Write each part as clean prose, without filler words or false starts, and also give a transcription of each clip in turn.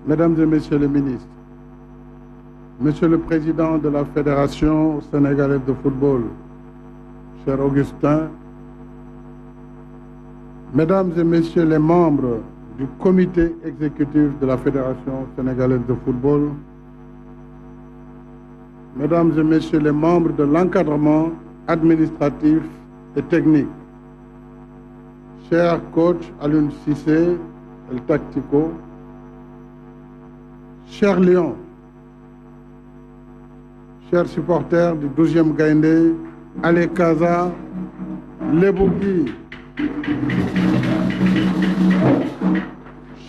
Mesdames et Messieurs les ministres, Monsieur le Président de la Fédération sénégalaise de football, cher Augustin, Mesdames et Messieurs les membres du comité exécutif de la Fédération sénégalaise de football, Mesdames et Messieurs les membres de l'encadrement administratif et technique, cher coach Alioune Cissé, El Tactico, cher Lion, chers supporters du 12e Gaïndé, Ale Kaza, Lebougui,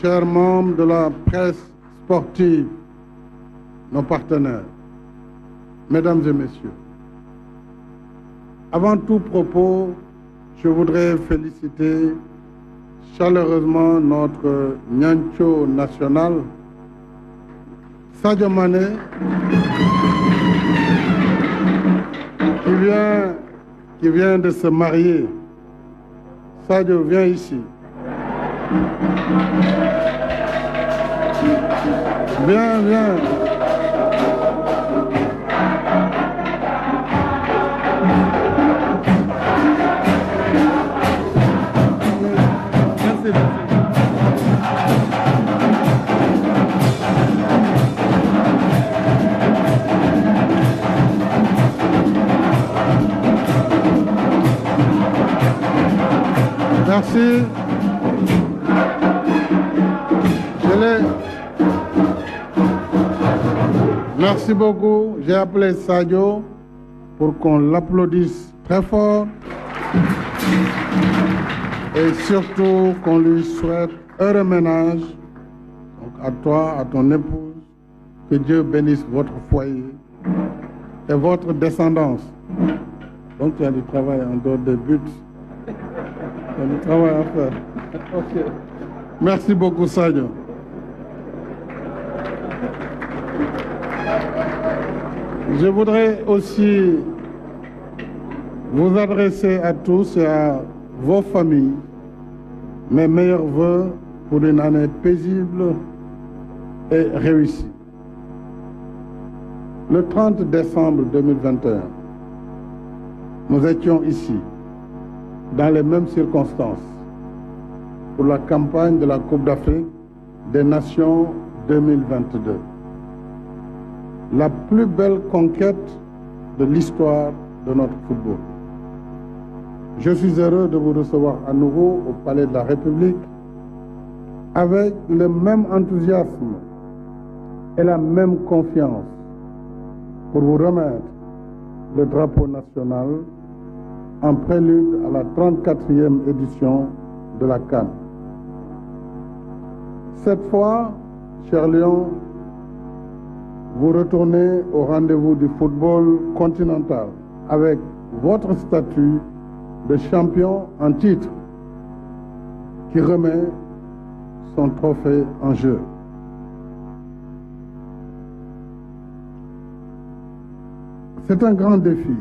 chers membres de la presse sportive, nos partenaires, Mesdames et Messieurs, avant tout propos, je voudrais féliciter chaleureusement notre Nyancho national, Sadio Mané, qui vient de se marier. Sadio, viens ici. Viens, viens. Merci, merci. Merci. Merci beaucoup. J'ai appelé Sadio pour qu'on l'applaudisse très fort et surtout qu'on lui souhaite heureux ménage. Donc à toi, à ton épouse, que Dieu bénisse votre foyer et votre descendance. Donc tu as du travail en dehors des buts. Il y a du travail à faire. Okay. Merci beaucoup, Sadio. Je voudrais aussi vous adresser à tous et à vos familles mes meilleurs vœux pour une année paisible et réussie. Le 30 décembre 2021, nous étions ici, dans les mêmes circonstances, pour la campagne de la Coupe d'Afrique des Nations 2022. La plus belle conquête de l'histoire de notre football. Je suis heureux de vous recevoir à nouveau au Palais de la République avec le même enthousiasme et la même confiance pour vous remettre le drapeau national en prélude à la 34e édition de la CAN. Cette fois, cher Lion, vous retournez au rendez-vous du football continental avec votre statut de champion en titre qui remet son trophée en jeu. C'est un grand défi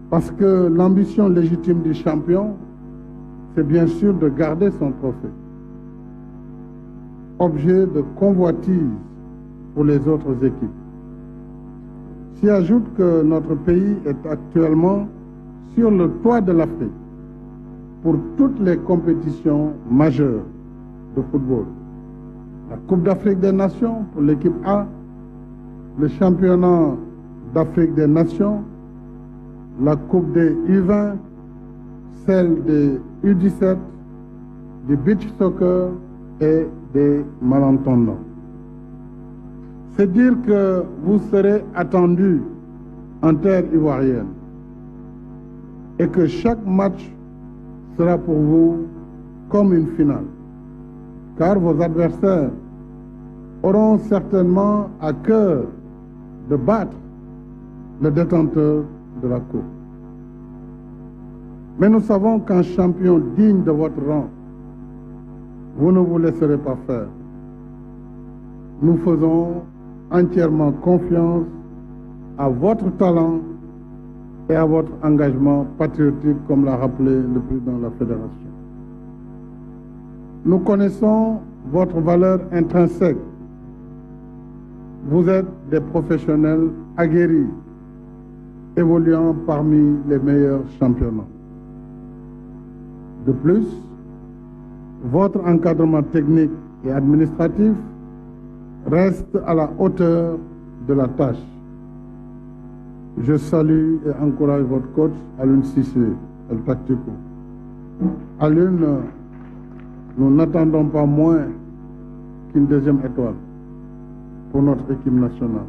parce que l'ambition légitime du champion, c'est bien sûr de garder son trophée, objet de convoitise pour les autres équipes. S'y ajoute que notre pays est actuellement sur le toit de l'Afrique pour toutes les compétitions majeures de football. La Coupe d'Afrique des Nations pour l'équipe A, le championnat d'Afrique des Nations, la Coupe des U20, celle des U17, du beach soccer et des malentendants. C'est dire que vous serez attendus en terre ivoirienne et que chaque match sera pour vous comme une finale, car vos adversaires auront certainement à cœur de battre le détenteur de la coupe. Mais nous savons qu'un champion digne de votre rang, vous ne vous laisserez pas faire. Nous faisons entièrement confiance à votre talent et à votre engagement patriotique, comme l'a rappelé le président de la Fédération. Nous connaissons votre valeur intrinsèque. Vous êtes des professionnels aguerris, évoluant parmi les meilleurs championnats. De plus, votre encadrement technique et administratif reste à la hauteur de la tâche. Je salue et encourage votre coach, Aliou Cissé, El Tactico. Aliou, nous n'attendons pas moins qu'une deuxième étoile pour notre équipe nationale.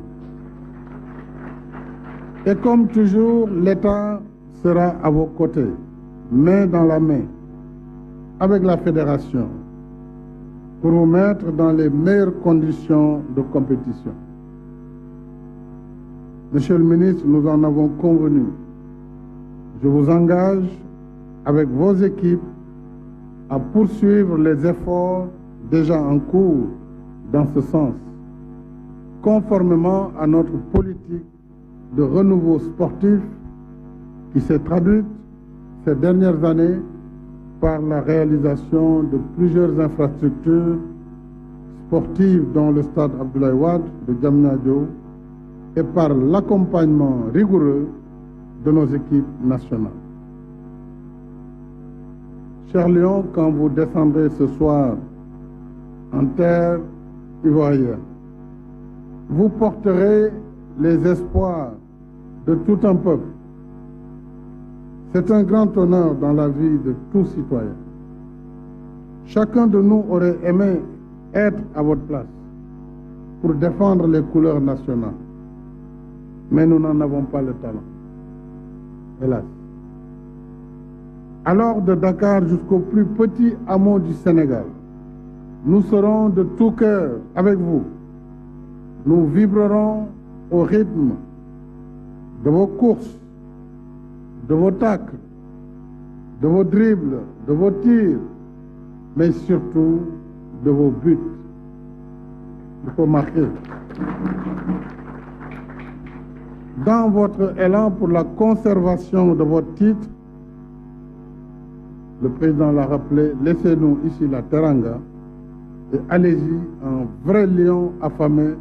Et comme toujours, l'État sera à vos côtés, main dans la main, avec la fédération, pour vous mettre dans les meilleures conditions de compétition. Monsieur le ministre, nous en avons convenu. Je vous engage, avec vos équipes, à poursuivre les efforts déjà en cours dans ce sens, conformément à notre politique de renouveau sportif qui s'est traduite ces dernières années par la réalisation de plusieurs infrastructures sportives dont le stade Abdoulaye Wade de Diamniadio et par l'accompagnement rigoureux de nos équipes nationales. Cher Lion, quand vous descendrez ce soir en terre ivoirienne, vous porterez les espoirs de tout un peuple. C'est un grand honneur dans la vie de tout citoyen. Chacun de nous aurait aimé être à votre place pour défendre les couleurs nationales. Mais nous n'en avons pas le talent, hélas. Alors de Dakar jusqu'au plus petit hameau du Sénégal, nous serons de tout cœur avec vous. Nous vibrerons au rythme de vos courses, de vos tacles, de vos dribbles, de vos tirs, mais surtout de vos buts. Il faut marquer. Dans votre élan pour la conservation de votre titre, le président l'a rappelé, laissez-nous ici la teranga et allez-y, un vrai lion affamé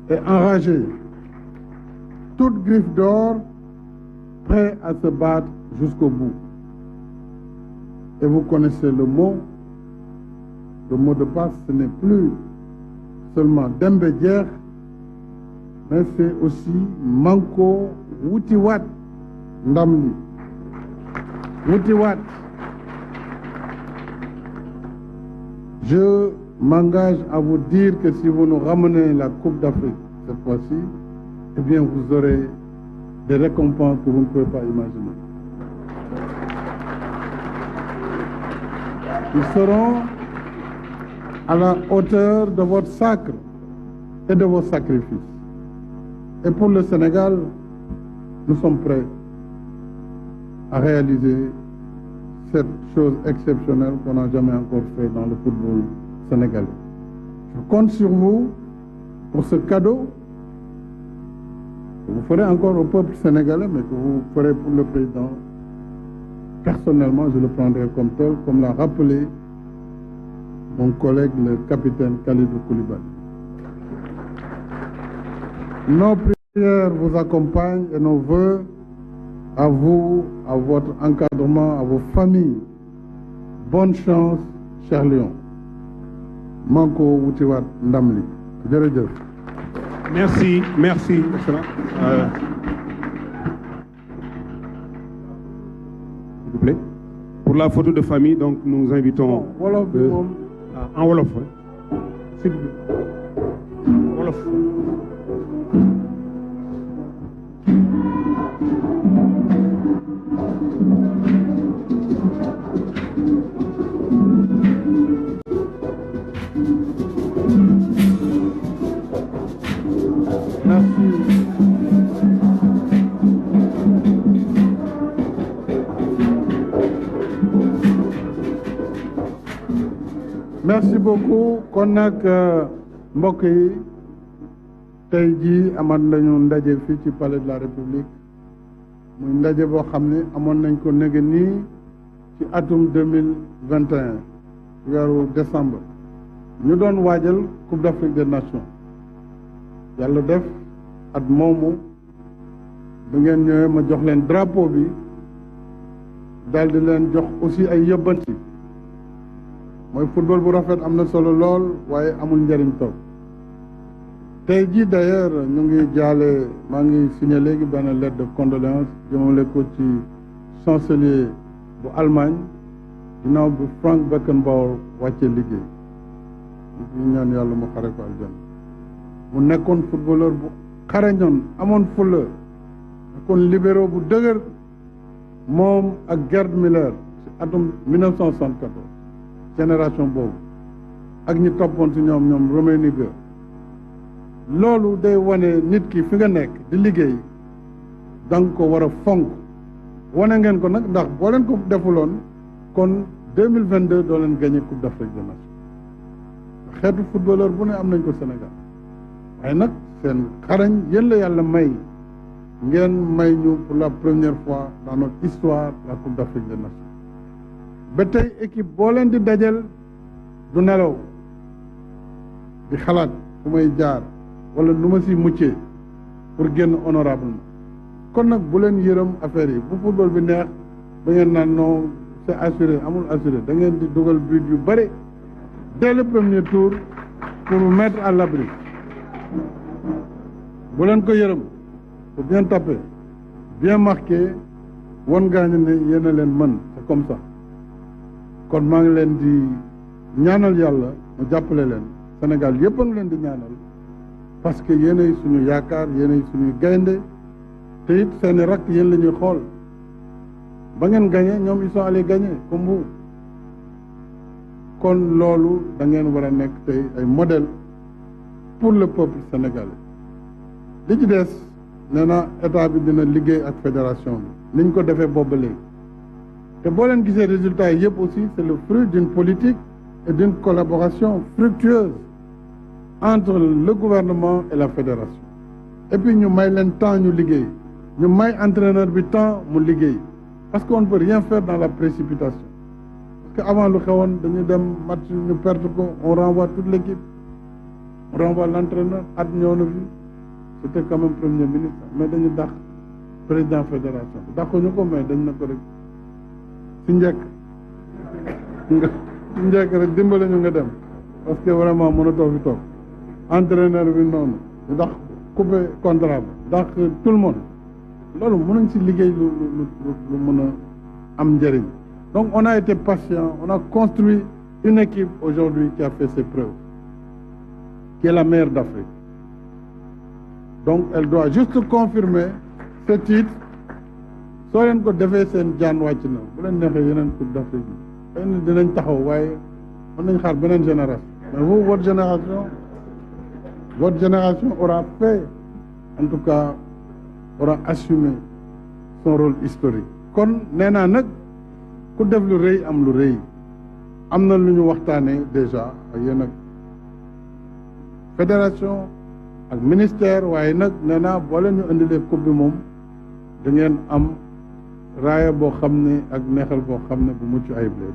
et enragé, toute griffe d'or, prêt à se battre jusqu'au bout. Et vous connaissez le mot de passe, ce n'est plus seulement Dembédière, mais c'est aussi Manko Wutiwat Ndamli. Wutiwat. Je m'engage à vous dire que si vous nous ramenez la Coupe d'Afrique cette fois-ci, eh bien vous aurez des récompenses que vous ne pouvez pas imaginer. Nous serons à la hauteur de votre sacre et de vos sacrifices. Et pour le Sénégal, nous sommes prêts à réaliser cette chose exceptionnelle qu'on n'a jamais encore fait dans le football sénégalais. Je compte sur vous pour ce cadeau que vous ferez encore au peuple sénégalais, mais que vous ferez pour le président. Personnellement, je le prendrai comme tel, comme l'a rappelé mon collègue, le capitaine Khalidou Koulibaly. Nos prières vous accompagnent et nos vœux à vous, à votre encadrement, à vos familles. Bonne chance, cher Lion. Manko Wutiwat Ndamli. Jërëjëf. Merci, merci, excellent. S'il vous plaît. Pour la photo de famille, donc nous invitons. Wolof bi moom. En wolof, s'il vous plaît. Wolof. Merci beaucoup. Kon nag mbokk yi tey jii amoon nañu ndaje fii ci palais de la République muy ndaje boo xam ne amoon nañ ko nege nii ci atum 2021 weeru décembre ñu doon waajal Coupe d'Afrique des Nations yàlla def at moomu ba ngeen ñëwee ma jox leen drapeau bi daal di leen jox aussi ay yëbbanti mooy football bu rafet am na solo lool waaye amul njëriñ taw tey jii d'ailleurs ñu ngi jaale maa ngi signé léegi benn lettre de condoléance jëmale ko ci chancelier bu Allemagne ginnaaw bu Frank Beckenbauer wàccee liggéey ñu ñaan yàlla mu xare ko aljanna mu nekkoon footballeur bu xarañoon amoon fulla nekkoon libéro bu dëgër moom ak Gerd Müller ci atum 1974 génération boobu ak ñi toppoon ci ñoom Rummenigge loolu day wane nit ki fi nga nekk di liggéey da nga ko war a fonk wane ngeen ko nag ndax boo leen ko defuloon kon 2022 doo leen gagné Coupe d'Afrique des Nations xeetu footballeur bu ne am nañ ko Sénégal waaye nag seen xarañ yéen la yàlla may ngeen may ñu pour la première fois dans notre histoire la Coupe d'Afrique des Nations ba tey équipe boo leen di dajal du nelaw di xalaat fu may jaar wala nu ma si muccee pour génn honorablement kon nag bu leen yërëm affaire yi bu football bi neex ba ngeen naan non c'est assuré amul assuré da ngeen di dugal but yu bëri dès le premier tour pour vous mettre à l'abri bu leen ko yërëm faut bien taper bien marquer won gaañu ne yéen a leen mën c'est comme ça kon maa ngi leen di ñaanal yàlla mu jàppale leen Sénégal yëpp a ngi leen di ñaanal parce que yéenay suñu yaakaar yéenay suñuy gaynde te it seeni rakk yéen la ñuy xool ba ngeen gagné ñoom ils sont allés gagner comme vous kon loolu da ngeen war a nekk tey ay modèle pour le peuple sénégalais li ci des nee na état bi dina liggéey ak fédération bi niñ ko defee boobu léegi te boo leen gisee résultats yi yëpp aussi c'est le fruit d'une politique et d'une collaboration fructueuse entre le gouvernement et la fédération et puis ñu may leen temps ñu liggéey ñu may entraîneur bi temps mu liggéey parce qu'on ne peut rien faire dans la précipitation parce que avant lu xewoon dañu dem match ñu perdre ko on renvoie toute l'équipe on renvoie l'entraîneur at ñëw na fi c'était quand même premier ministre mais dañu dàq président fédération bi dàquñu ko mais dañ na ko rek si njëkk rek dimbale ñu nga dem parce que vraiment mënatoo fi toog entraîneur bi noonu ndax coupé contrat bi ndax tout le monde loolu mënuñ si liggéey lu mën a am njëriñ donc on a été patient on a construit une équipe aujourd'hui qui a fait ses preuves qui est la meilleure d'Afrique donc elle doit juste confirmer ce titre soo leen ko defee seen jaan wàcc na bu leen neexee yeneen coupe d'Afrique yi xëy na dinañ taxaw waaye mën nañ xaar beneen génération mais vous votre génération aura fait en tout cas aura assumé son rôle historique kon nee naa nag ku def lu rëy am lu rëy am na lu ñu waxtaanee déjà ak yéen ak fédération ak ministère waaye nag nee naa boo leen ñu indilee coupe bi moom da ngeen am raaya boo xam ne ak neexal boo xam ne bu mucc ayib lay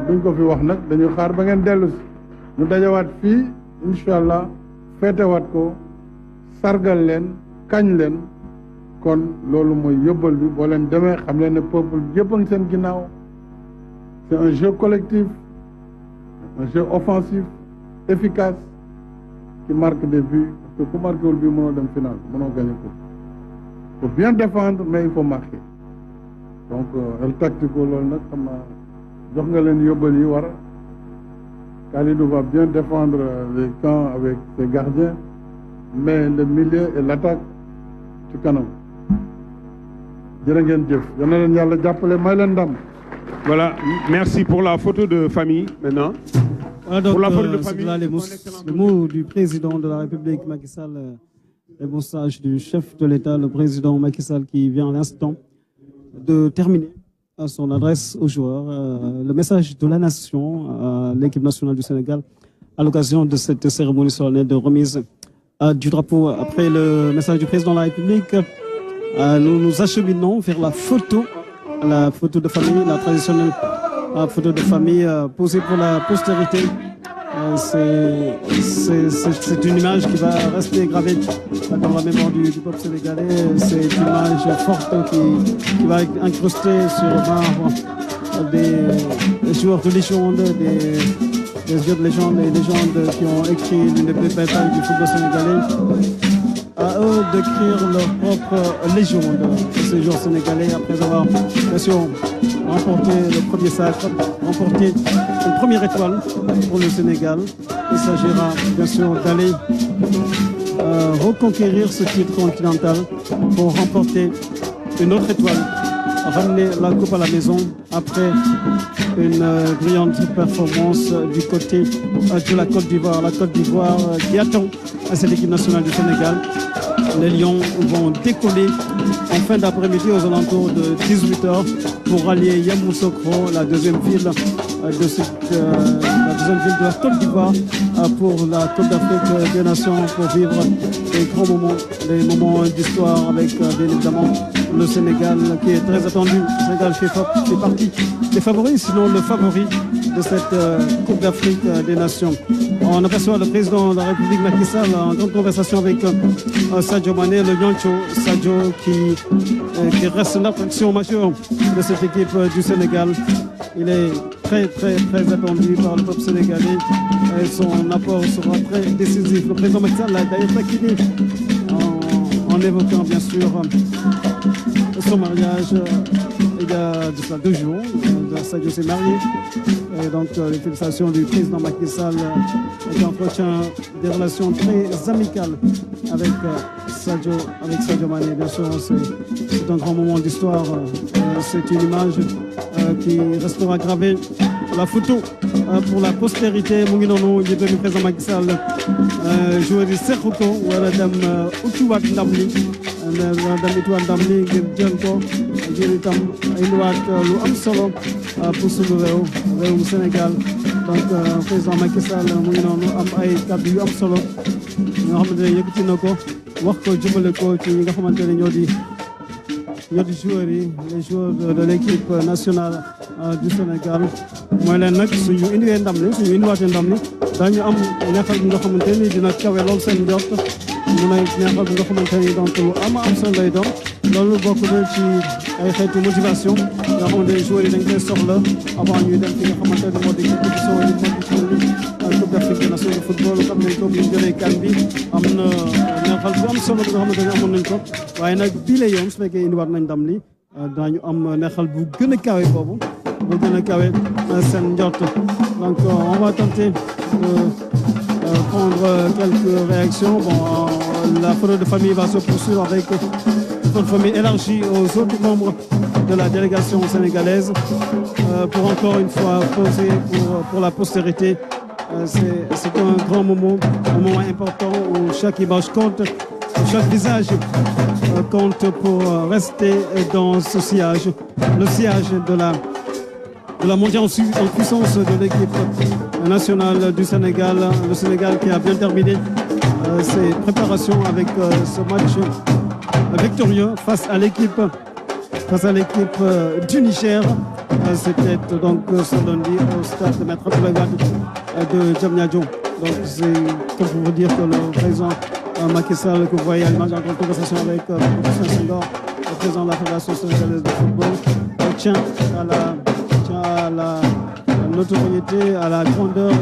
duñ ko fi wax nag dañuy xaar ba ngeen dellu si ñu dajawaat fii incha allah feetewaat ko sargal leen kañ leen kon loolu mooy yóbbal bi boo leen demee xam leen ne peuple yëpp a ngi seen ginnaaw c'est un jeu collectif un jeu offensif efficace qui marque des buts parce que ku marqué wul bii mënoo dem final mënoo gagner ko il faut bien défendre mais il faut marquer donc el tactico loolu nag xam naa jox nga leen yóbbal yi war Kalidou va bien défendre les camps avec ses gardiens mais le milieu et l'attaque ci kanam jërë ngeen jëf yal na leen yàlla jàppale may leen ndam. Voilà, merci pour la photo de famille maintenant. Voilà donc, pour la photo de famille. Là, les mots du président de la République Macky Sall, les messages du chef de l'État, le président Macky Sall qui vient à l'instant de terminer son adresse aux joueurs, le message de la nation, l'équipe nationale du Sénégal, à l'occasion de cette cérémonie solennelle de remise du drapeau. Après le message du président de la République, nous nous acheminons vers la photo de famille, la traditionnelle photo de famille posée pour la postérité. C'est une image qui va rester gravée dans la mémoire du peuple sénégalais. C'est une image forte qui va incruster sur le marbre des joueurs de légende, des joueurs de légende, des légendes qui ont écrit l'une des plus belles pages du football sénégalais. À eux d'écrire leur propre légende de ces joueurs sénégalais après avoir bien sûr remporté le premier sacre, remporté une première étoile pour le Sénégal. Il s'agira bien sûr d'aller reconquérir ce titre continental pour remporter une autre étoile, ramener la coupe à la maison après une brillante performance du côté de la Côte d'Ivoire. La Côte d'Ivoire qui attend à cette équipe nationale du Sénégal. Les Lions vont décoller en fin d'après-midi aux alentours de 18h pour rallier Yamoussoukro, la deuxième ville de la Côte d'Ivoire pour la Coupe d'Afrique des Nations, pour vivre des grands moments, des moments d'histoire avec bien évidemment le Sénégal qui est très attendu. Le Sénégal fait partie des favoris, sinon le favori de cette Coupe d'Afrique des Nations. On aperçoit le président de la République Macky Sall en grande conversation avec Sadio Mané, le Niancho. Sadio qui reste l'attraction majeure de cette équipe du Sénégal. Il est très attendu par le peuple sénégalais et son apport sera très décisif. Le président Macky Sall a d'ailleurs taquiné en évoquant bien sûr son mariage il y a de cela 2 jours. Sadio s'est marié. Et donc les félicitations du président Macky Sall qui entretient des relations très amicales avec Sadio Mané. Bien sûr, c'est un grand moment d'histoire. C'est une image qui restera gravée. La photo pour la postérité. Mu ngi noonu njiit réew mi président Macky Sall joueur yi seq ko war a dem utiwaat ndam li ngir jël ko ngir itam indiwaat lu am solo pour suñu réewum Sénégal. Donc président Macky Sall mu ngi noonu am ay kàddu yu am solo ñoo xamante ne yëkkati na ko wax ko jëmale ko ci ñi nga xamante ne ñoo di joueurs yi les joueurs de l'équipe nationale du Sénégal. mooy leen nag suñu indiwee ndam li suñu indiwaatee ndam li daañu am neexal bi nga xamante ni dina kawe lool seen njort mu ne neexal bi nga xamante ni donc lu am solo lay doon. loolu bokk na ci ay xeetu motivation nga xamante ne joueurs yi dañ koy soxla avant ñuy dem fi nga xamante ne moo di compétition yi Coupe d'Afrique des Nations de football. xam nañ ko bu ñu jëlee kan bi am na neexal bu am solo bi nga xamante ne amoon nañ ko waaye nag bii la yoon su fekkee indiwaat nañ ndam li daañu am neexal bu gën a kawe boobu bu gën a kawe seen njort. Donc on va tenter de prendre quelques réactions. Bon, la photo de famille va se poursuivre avec une famille élargie aux autres membres de la délégation sénégalaise pour encore une fois poser pour la postérité. C'est un grand moment, un moment important où chaque image compte, où chaque visage compte pour rester dans ce sillage, le sillage de la montée en puissance de l'équipe nationale du Sénégal. Le Sénégal qui a bien terminé ses préparations avec ce match victorieux face à l'équipe du Niger. C'était donc ce lundi au stade de Maître Abdoulaye Wade de Diamniadio. Donc c'est pour vous dire que le président Macky Sall, que vous voyez à l'image en conversation avec Augustin Senghor, le président de la Fédération sénégalaise de football, tient à la notoriété, à la grandeur